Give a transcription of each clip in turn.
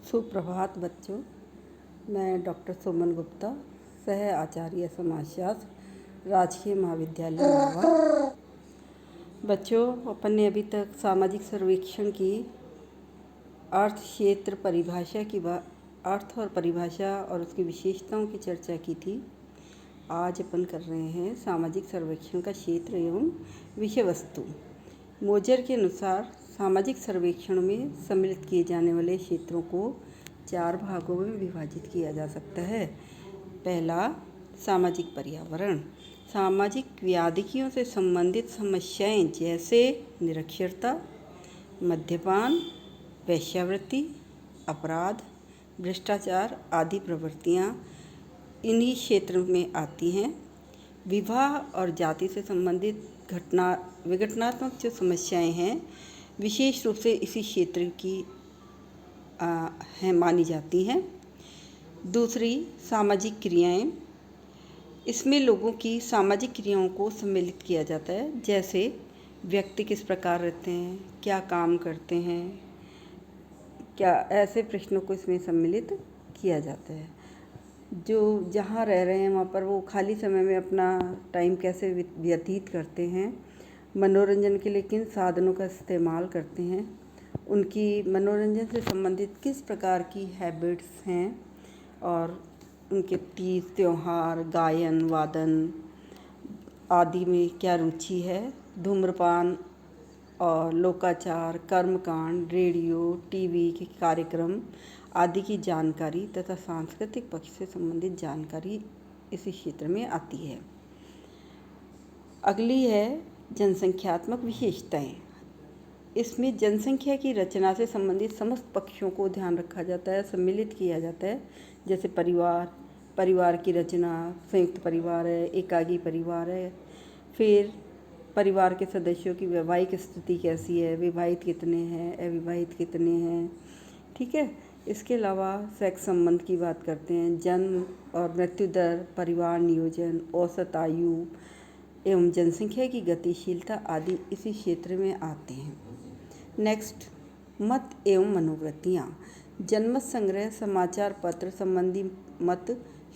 सुप्रभात बच्चों। मैं डॉक्टर सुमन गुप्ता, सह आचार्य समाजशास्त्र, राजकीय महाविद्यालय महुआ। बच्चों, अपन ने अभी तक सामाजिक सर्वेक्षण की अर्थ क्षेत्र परिभाषा की अर्थ और परिभाषा और उसकी विशेषताओं की चर्चा की थी। आज अपन कर रहे हैं सामाजिक सर्वेक्षण का क्षेत्र एवं विषय वस्तु। मोजर के अनुसार सामाजिक सर्वेक्षण में सम्मिलित किए जाने वाले क्षेत्रों को 4 भागों में विभाजित किया जा सकता है। पहला, सामाजिक पर्यावरण। सामाजिक व्याधियों से संबंधित समस्याएं जैसे निरक्षरता, मद्यपान, वेश्यावृत्ति, अपराध, भ्रष्टाचार आदि प्रवृत्तियां इन्हीं क्षेत्र में आती हैं। विवाह और जाति से संबंधित विघटनात्मक जो समस्याएं हैं विशेष रूप से इसी क्षेत्र की मानी जाती हैं। दूसरी, सामाजिक क्रियाएं। इसमें लोगों की सामाजिक क्रियाओं को सम्मिलित किया जाता है, जैसे व्यक्ति किस प्रकार रहते हैं, क्या काम करते हैं, क्या ऐसे प्रश्नों को इसमें सम्मिलित किया जाता है। जो जहाँ रह रहे हैं वहाँ पर वो खाली समय में अपना टाइम कैसे व्यतीत करते हैं, मनोरंजन के लिए किन साधनों का इस्तेमाल करते हैं, उनकी मनोरंजन से संबंधित किस प्रकार की हैबिट्स हैं और उनके तीज त्योहार, गायन वादन आदि में क्या रुचि है, धूम्रपान और लोकाचार, कर्मकांड, रेडियो, टीवी के कार्यक्रम आदि की जानकारी तथा सांस्कृतिक पक्ष से संबंधित जानकारी इसी क्षेत्र में आती है। अगली है जनसंख्यात्मक विशेषताएं। इसमें जनसंख्या की रचना से संबंधित समस्त पक्षों को ध्यान रखा जाता है, सम्मिलित किया जाता है, जैसे परिवार की रचना, संयुक्त परिवार है, एकाकी परिवार है, फिर परिवार के सदस्यों की वैवाहिक स्थिति कैसी है, विवाहित कितने हैं, अविवाहित कितने हैं, ठीक है। इसके अलावा सेक्स संबंध की बात करते हैं, जन्म और मृत्यु दर, परिवार नियोजन, औसत आयु एवं जनसंख्या की गतिशीलता आदि इसी क्षेत्र में आते हैं। नेक्स्ट, मत एवं मनोवृत्तियाँ। जनमत संग्रह, समाचार पत्र संबंधी मत,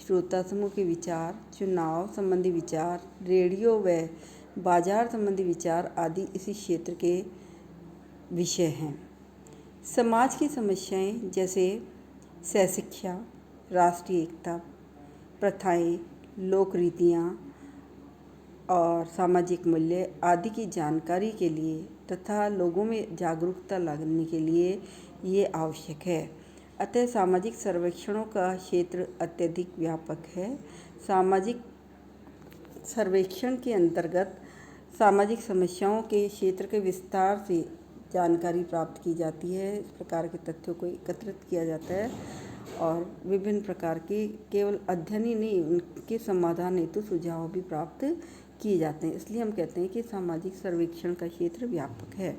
श्रोता समूह के विचार, चुनाव संबंधी विचार, रेडियो व बाजार संबंधी विचार आदि इसी क्षेत्र के विषय हैं। समाज की समस्याएं जैसे सहशिक्षा, राष्ट्रीय एकता, प्रथाएं, लोक रीतियाँ और सामाजिक मूल्य आदि की जानकारी के लिए तथा लोगों में जागरूकता लाने के लिए ये आवश्यक है। अतः सामाजिक सर्वेक्षणों का क्षेत्र अत्यधिक व्यापक है। सामाजिक सर्वेक्षण के अंतर्गत सामाजिक समस्याओं के क्षेत्र के विस्तार से जानकारी प्राप्त की जाती है। इस प्रकार के तथ्यों को एकत्रित किया जाता है और विभिन्न प्रकार के केवल अध्ययन ही नहीं, उनके समाधान हेतु सुझाव भी प्राप्त किए जाते हैं। इसलिए हम कहते हैं कि सामाजिक सर्वेक्षण का क्षेत्र व्यापक है।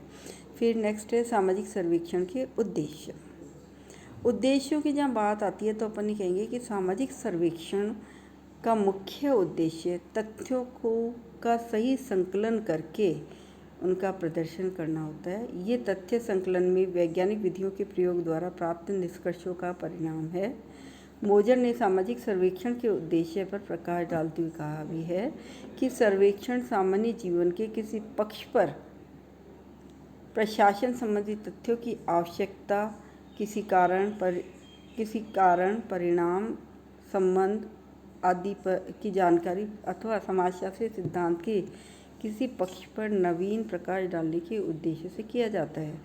फिर नेक्स्ट है सामाजिक सर्वेक्षण के उद्देश्य। उद्देश्यों की जहाँ बात आती है तो अपन ये कहेंगे कि सामाजिक सर्वेक्षण का मुख्य उद्देश्य तथ्यों का सही संकलन करके उनका प्रदर्शन करना होता है। ये तथ्य संकलन में वैज्ञानिक विधियों के प्रयोग द्वारा प्राप्त निष्कर्षों का परिणाम है। मोजर ने सामाजिक सर्वेक्षण के उद्देश्य पर प्रकाश डालते हुए कहा भी है कि सर्वेक्षण सामान्य जीवन के किसी पक्ष पर प्रशासन संबंधी तथ्यों की आवश्यकता, किसी कारण परिणाम संबंध आदि पर की जानकारी अथवा समाजशास्त्रीय सिद्धांत के किसी पक्ष पर नवीन प्रकाश डालने के उद्देश्य से किया जाता है।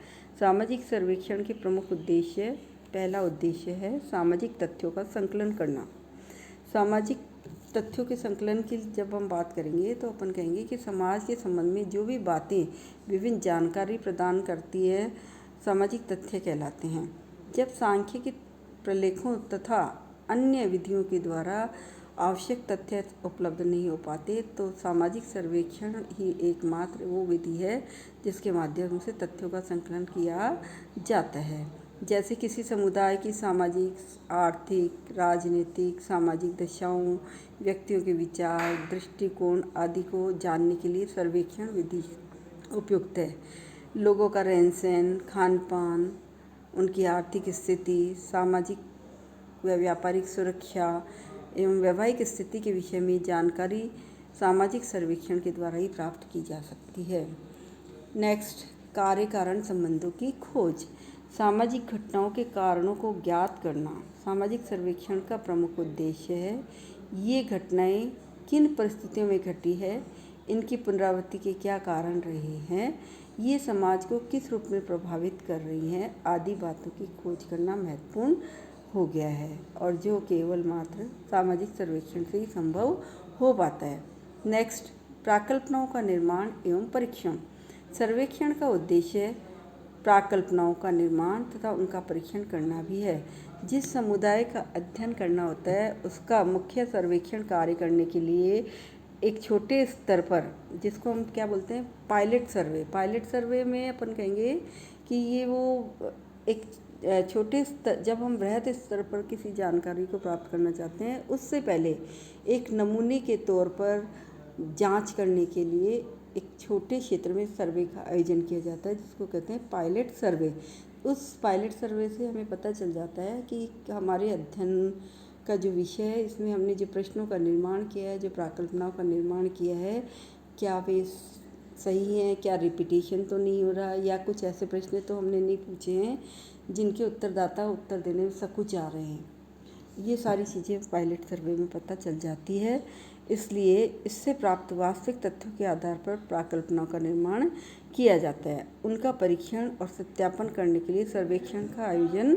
सामाजिक सर्वेक्षण के प्रमुख उद्देश्य, पहला उद्देश्य है सामाजिक तथ्यों का संकलन करना। सामाजिक तथ्यों के संकलन की जब हम बात करेंगे तो अपन कहेंगे कि समाज के संबंध में जो भी बातें विभिन्न जानकारी प्रदान करती है सामाजिक तथ्य कहलाते हैं। जब सांख्यिकी प्रलेखों तथा अन्य विधियों के द्वारा आवश्यक तथ्य उपलब्ध नहीं हो पाते तो सामाजिक सर्वेक्षण ही एकमात्र वो विधि है जिसके माध्यम से तथ्यों का संकलन किया जाता है। जैसे किसी समुदाय की सामाजिक, आर्थिक, राजनीतिक, सामाजिक दशाओं, व्यक्तियों के विचार, दृष्टिकोण आदि को जानने के लिए सर्वेक्षण विधि उपयुक्त है। लोगों का रहन सहन, खान पान, उनकी आर्थिक स्थिति, सामाजिक व व्यापारिक सुरक्षा एवं वैवाहिक स्थिति के विषय में जानकारी सामाजिक सर्वेक्षण के द्वारा ही प्राप्त की जा सकती है। नेक्स्ट, कार्य कारण संबंधों की खोज। सामाजिक घटनाओं के कारणों को ज्ञात करना सामाजिक सर्वेक्षण का प्रमुख उद्देश्य है। ये घटनाएं किन परिस्थितियों में घटी है, इनकी पुनरावृत्ति के क्या कारण रहे हैं, ये समाज को किस रूप में प्रभावित कर रही हैं, आदि बातों की खोज करना महत्वपूर्ण हो गया है और जो केवल मात्र सामाजिक सर्वेक्षण से ही संभव हो पाता है। नेक्स्ट, प्राकल्पनाओं का निर्माण एवं परीक्षण। सर्वेक्षण का उद्देश्य प्राकल्पनाओं का निर्माण तथा उनका परीक्षण करना भी है। जिस समुदाय का अध्ययन करना होता है उसका मुख्य सर्वेक्षण कार्य करने के लिए एक छोटे स्तर पर, जिसको हम क्या बोलते हैं, पायलट सर्वे में अपन कहेंगे कि ये वो एक छोटे स्तर, जब हम वृहद स्तर पर किसी जानकारी को प्राप्त करना चाहते हैं उससे पहले एक नमूने के तौर पर जांच करने के लिए एक छोटे क्षेत्र में सर्वे का आयोजन किया जाता है, जिसको कहते हैं पायलट सर्वे। उस पायलट सर्वे से हमें पता चल जाता है कि हमारे अध्ययन का जो विषय है, इसमें हमने जो प्रश्नों का निर्माण किया है, जो प्राकल्पनाओं का निर्माण किया है, क्या वे सही हैं, क्या रिपीटेशन तो नहीं हो रहा, या कुछ ऐसे प्रश्न तो हमने नहीं पूछे हैं जिनके उत्तरदाता उत्तर देने में सकुचा रहे हैं। ये सारी चीज़ें पायलट सर्वे में पता चल जाती है। इसलिए इससे प्राप्त वास्तविक तथ्यों के आधार पर प्राकल्पनाओं का निर्माण किया जाता है। उनका परीक्षण और सत्यापन करने के लिए सर्वेक्षण का आयोजन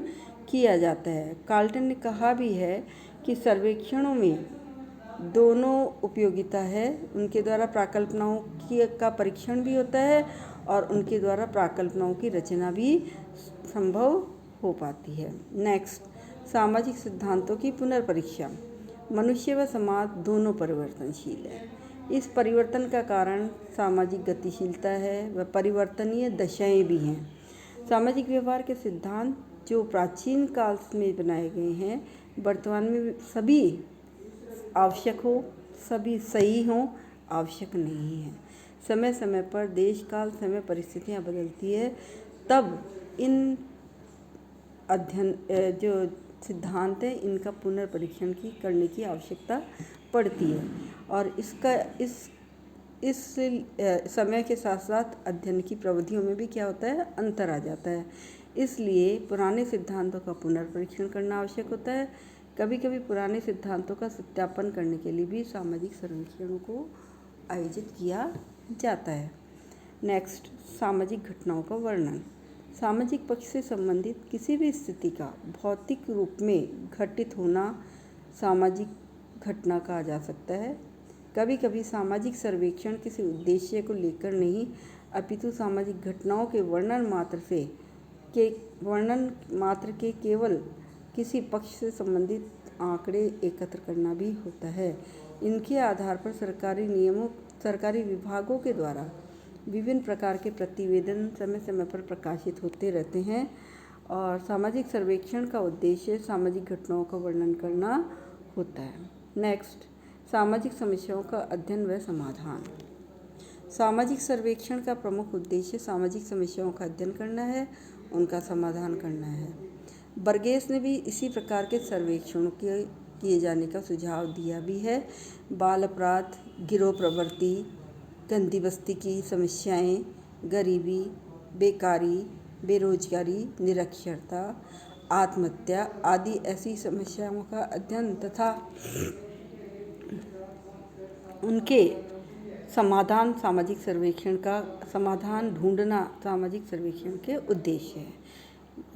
किया जाता है। कार्ल्टन ने कहा भी है कि सर्वेक्षणों में दोनों उपयोगिता है, उनके द्वारा प्राकल्पनाओं का परीक्षण भी होता है और उनके द्वारा प्राकल्पनाओं की रचना भी संभव हो पाती है। नेक्स्ट, सामाजिक सिद्धांतों की पुनर्परीक्षा। मनुष्य व समाज दोनों परिवर्तनशील है। इस परिवर्तन का कारण सामाजिक गतिशीलता है व परिवर्तनीय दशाएं भी हैं। सामाजिक व्यवहार के सिद्धांत जो प्राचीन काल में बनाए गए हैं, वर्तमान में सभी आवश्यक हो, सभी सही हों, आवश्यक नहीं है। समय समय पर देश काल समय परिस्थितियाँ बदलती है, तब इन अध्ययन जो सिद्धांत है इनका पुनर्परीक्षण करने की आवश्यकता पड़ती है और इसका इस समय के साथ साथ अध्ययन की प्रविधियों में भी क्या होता है, अंतर आ जाता है। इसलिए पुराने सिद्धांतों का पुनर्परीक्षण करना आवश्यक होता है। कभी कभी पुराने सिद्धांतों का सत्यापन करने के लिए भी सामाजिक सर्वेक्षणों को आयोजित किया जाता है। नेक्स्ट, सामाजिक घटनाओं का वर्णन। सामाजिक पक्ष से संबंधित किसी भी स्थिति का भौतिक रूप में घटित होना सामाजिक घटना कहा जा सकता है। कभी कभी सामाजिक सर्वेक्षण किसी उद्देश्य को लेकर नहीं, अपितु सामाजिक घटनाओं के वर्णन मात्र के केवल किसी पक्ष से संबंधित आंकड़े एकत्र करना भी होता है। इनके आधार पर सरकारी विभागों के द्वारा विभिन्न प्रकार के प्रतिवेदन समय समय पर प्रकाशित होते रहते हैं और सामाजिक सर्वेक्षण का उद्देश्य सामाजिक घटनाओं का वर्णन करना होता है। नेक्स्ट, सामाजिक समस्याओं का अध्ययन व समाधान। सामाजिक सर्वेक्षण का प्रमुख उद्देश्य सामाजिक समस्याओं का अध्ययन करना है, उनका समाधान करना है। बर्गेस ने भी इसी प्रकार के सर्वेक्षणों के किए जाने का सुझाव दिया भी है। बाल अपराध, गिरोह प्रवृत्ति, गंदी बस्ती की समस्याएं, गरीबी, बेकारी, बेरोजगारी, निरक्षरता, आत्महत्या आदि ऐसी समस्याओं का अध्ययन तथा उनके समाधान सामाजिक सर्वेक्षण का समाधान ढूंढना सामाजिक सर्वेक्षण के उद्देश्य है।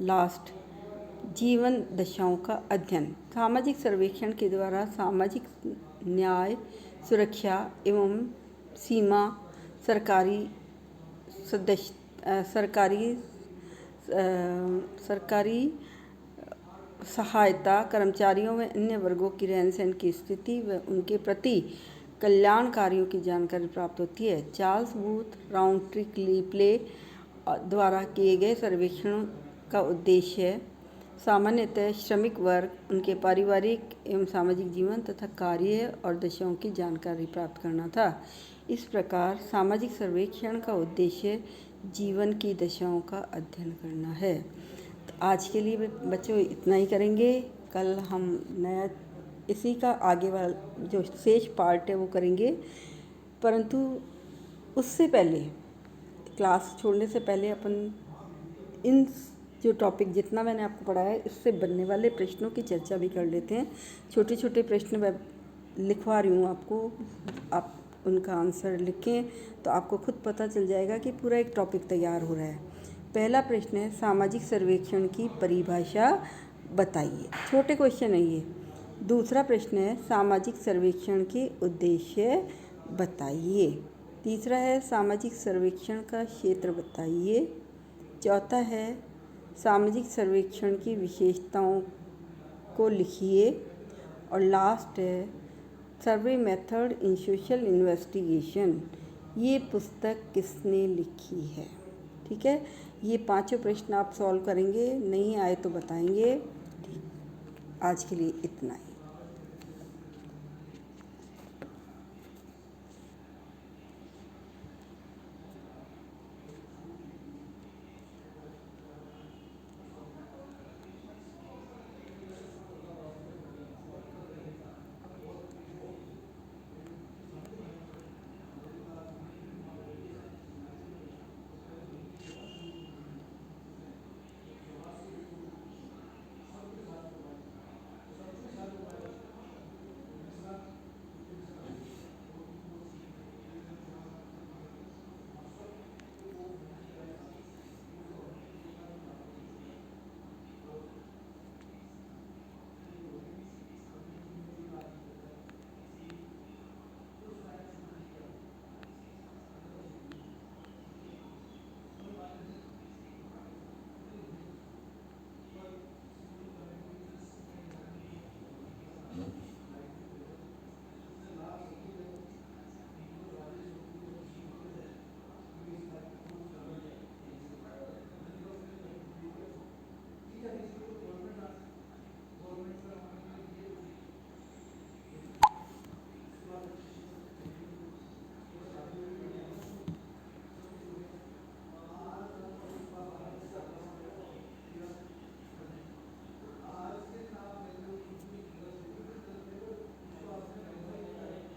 लास्ट, जीवन दशाओं का अध्ययन। सामाजिक सर्वेक्षण के द्वारा सामाजिक न्याय, सुरक्षा एवं सीमा, सरकारी सहायता, कर्मचारियों व अन्य वर्गों की रहन सहन की स्थिति व उनके प्रति कल्याण कार्यों की जानकारी प्राप्त होती है। चार्ल्स बूथ राउंडट्री-क्लीपले द्वारा किए गए सर्वेक्षण का उद्देश्य सामान्यतः श्रमिक वर्ग, उनके पारिवारिक एवं सामाजिक जीवन तथा कार्य और दशाओं की जानकारी प्राप्त करना था। इस प्रकार सामाजिक सर्वेक्षण का उद्देश्य जीवन की दशाओं का अध्ययन करना है। आज के लिए बच्चों इतना ही करेंगे। कल हम नया इसी का आगे वाला जो शेष पार्ट है वो करेंगे, परंतु उससे पहले क्लास छोड़ने से पहले अपन इन जो टॉपिक जितना मैंने आपको पढ़ाया है इससे बनने वाले प्रश्नों की चर्चा भी कर लेते हैं। छोटे छोटे प्रश्न मैं लिखवा रही हूँ आपको, आप उनका आंसर लिखें तो आपको खुद पता चल जाएगा कि पूरा एक टॉपिक तैयार हो रहा है। पहला प्रश्न है सामाजिक सर्वेक्षण की परिभाषा बताइए। छोटे क्वेश्चन है ये। दूसरा प्रश्न है सामाजिक सर्वेक्षण के उद्देश्य बताइए। तीसरा है सामाजिक सर्वेक्षण का क्षेत्र बताइए। चौथा है सामाजिक सर्वेक्षण की विशेषताओं को लिखिए। और लास्ट है survey method in social investigation, ये पुस्तक किसने लिखी है। ठीक है, ये पांचों प्रश्न आप सॉल्व करेंगे, नहीं आए तो बताएंगे। ठीक, आज के लिए इतना ही।